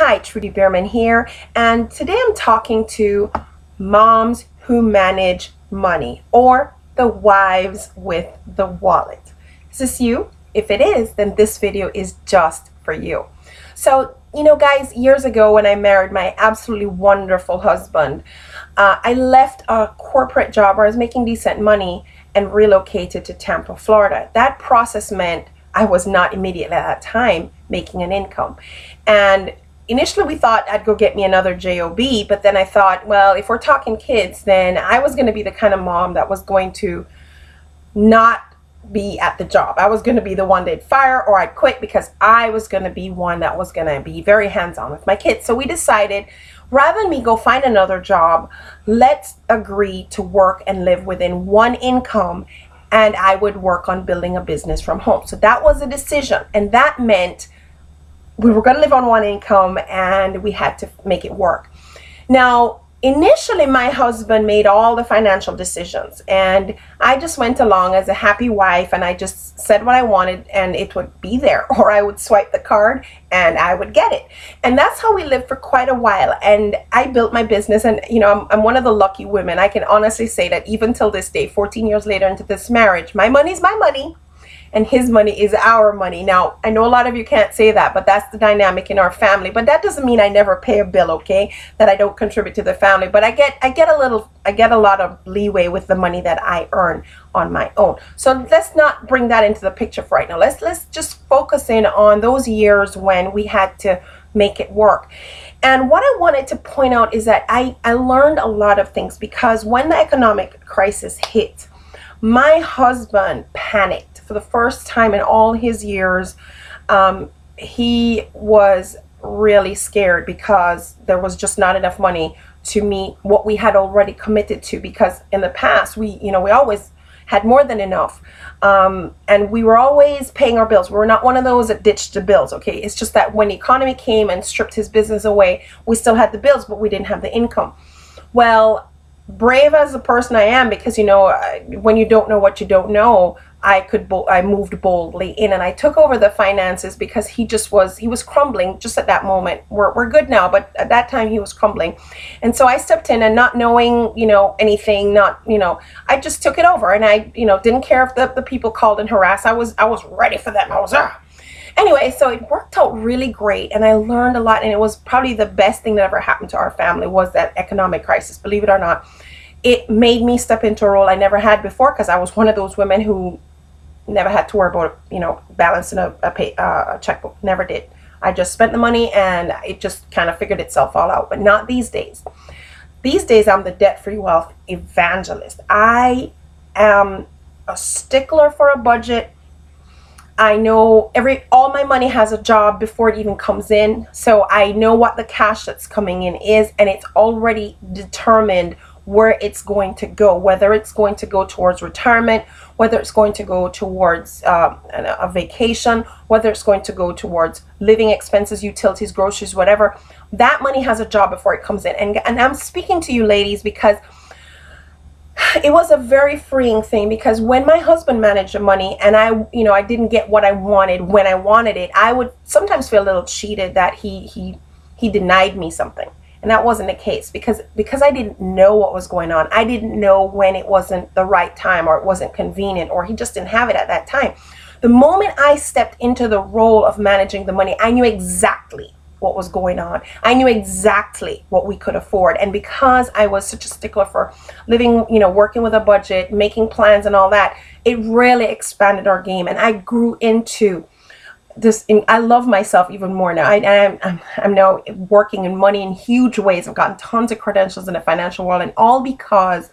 Hi, Trudy Beerman here, and today I'm talking to moms who manage money, or the wives with the wallet. Is this you? If it is, then this video is just for you. So, guys, years ago when I married my absolutely wonderful husband, I left a corporate job where I was making decent money and relocated to Tampa, Florida. That process meant I was not immediately at that time making an income. And initially we thought I'd go get me another job, but then I thought, well, if we're talking kids, then I was going to be the kind of mom that was going to not be at the job. I was going to be the one they'd fire or I'd quit, because I was going to be one that was going to be very hands-on with my kids. So we decided, rather than me go find another job, let's agree to work and live within one income, and I would work on building a business from home. So that was a decision, and that meant we were going to live on one income and we had to make it work. Now, initially my husband made all the financial decisions, and I just went along as a happy wife, and I just said what I wanted and it would be there, or I would swipe the card and I would get it. And that's how we lived for quite a while. And I built my business, and I'm one of the lucky women. I can honestly say that even till this day, 14 years later into this marriage, my money's my money and his money is our money. Now, I know a lot of you can't say that, but that's the dynamic in our family. But that doesn't mean I never pay a bill, okay? That I don't contribute to the family. But I get a lot of leeway with the money that I earn on my own. So let's not bring that into the picture for right now. Let's just focus in on those years when we had to make it work. And what I wanted to point out is that I learned a lot of things, because when the economic crisis hit, my husband panicked. For the first time in all his years, he was really scared, because there was just not enough money to meet what we had already committed to. Because in the past, we always had more than enough, and we were always paying our bills. We were not one of those that ditched the bills, okay? It's just that when the economy came and stripped his business away, we still had the bills, but we didn't have the income. Well, brave as the person I am, because when you don't know what you don't know, I moved boldly in and I took over the finances, because he was crumbling just at that moment. We're good now, but at that time he was crumbling. And so I stepped in, and not knowing anything, I just took it over, and I didn't care if the people called and harassed. I was ready for them. Anyway, so it worked out really great, and I learned a lot, and it was probably the best thing that ever happened to our family, was that economic crisis. Believe it or not, it made me step into a role I never had before, because I was one of those women who never had to worry about balancing a checkbook. Never did. I just spent the money, and it just kind of figured itself all out. But not these days. These days I'm the debt-free wealth evangelist. I am a stickler for a budget. I know all my money has a job before it even comes in. So I know what the cash that's coming in is, and it's already determined where it's going to go, whether it's going to go towards retirement, whether it's going to go towards a vacation, whether it's going to go towards living expenses, utilities, groceries, whatever. That money has a job before it comes in. And I'm speaking to you ladies, because it was a very freeing thing, because when my husband managed the money and I didn't get what I wanted when I wanted it, I would sometimes feel a little cheated that he denied me something. And that wasn't the case, because I didn't know what was going on. I didn't know when it wasn't the right time, or it wasn't convenient, or he just didn't have it at that time. The moment I stepped into the role of managing the money, I knew exactly what was going on. I knew exactly what we could afford. And because I was such a stickler for living, working with a budget, making plans and all that, it really expanded our game. And I grew into this. I love myself even more now. I'm now working in money in huge ways. I've gotten tons of credentials in the financial world, and all because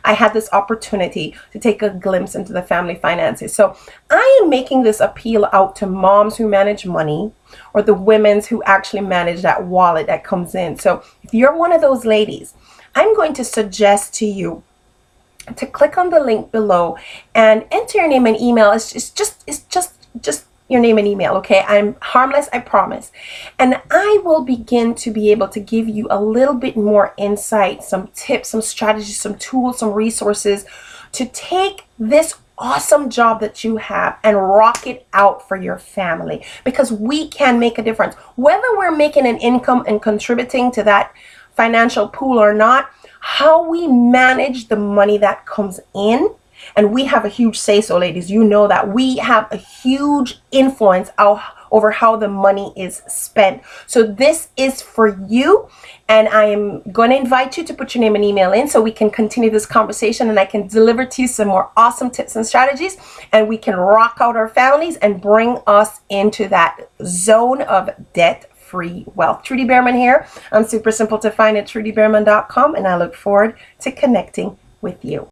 I had this opportunity to take a glimpse into the family finances. So I am making this appeal out to moms who manage money, or the women's who actually manage that wallet that comes in. So if you're one of those ladies, I'm going to suggest to you to click on the link below and enter your name and email. It's just your name and email, okay? I'm harmless, I promise. And I will begin to be able to give you a little bit more insight, some tips, some strategies, some tools, some resources to take this awesome job that you have and rock it out for your family, because we can make a difference. Whether we're making an income and contributing to that financial pool or not, how we manage the money that comes in, and we have a huge say so, ladies. You know that we have a huge influence over how the money is spent. So this is for you, and I am going to invite you to put your name and email in so we can continue this conversation, and I can deliver to you some more awesome tips and strategies, and we can rock out our families and bring us into that zone of debt-free wealth. Trudy Beerman here. I'm super simple to find at trudybeerman.com, and I look forward to connecting with you.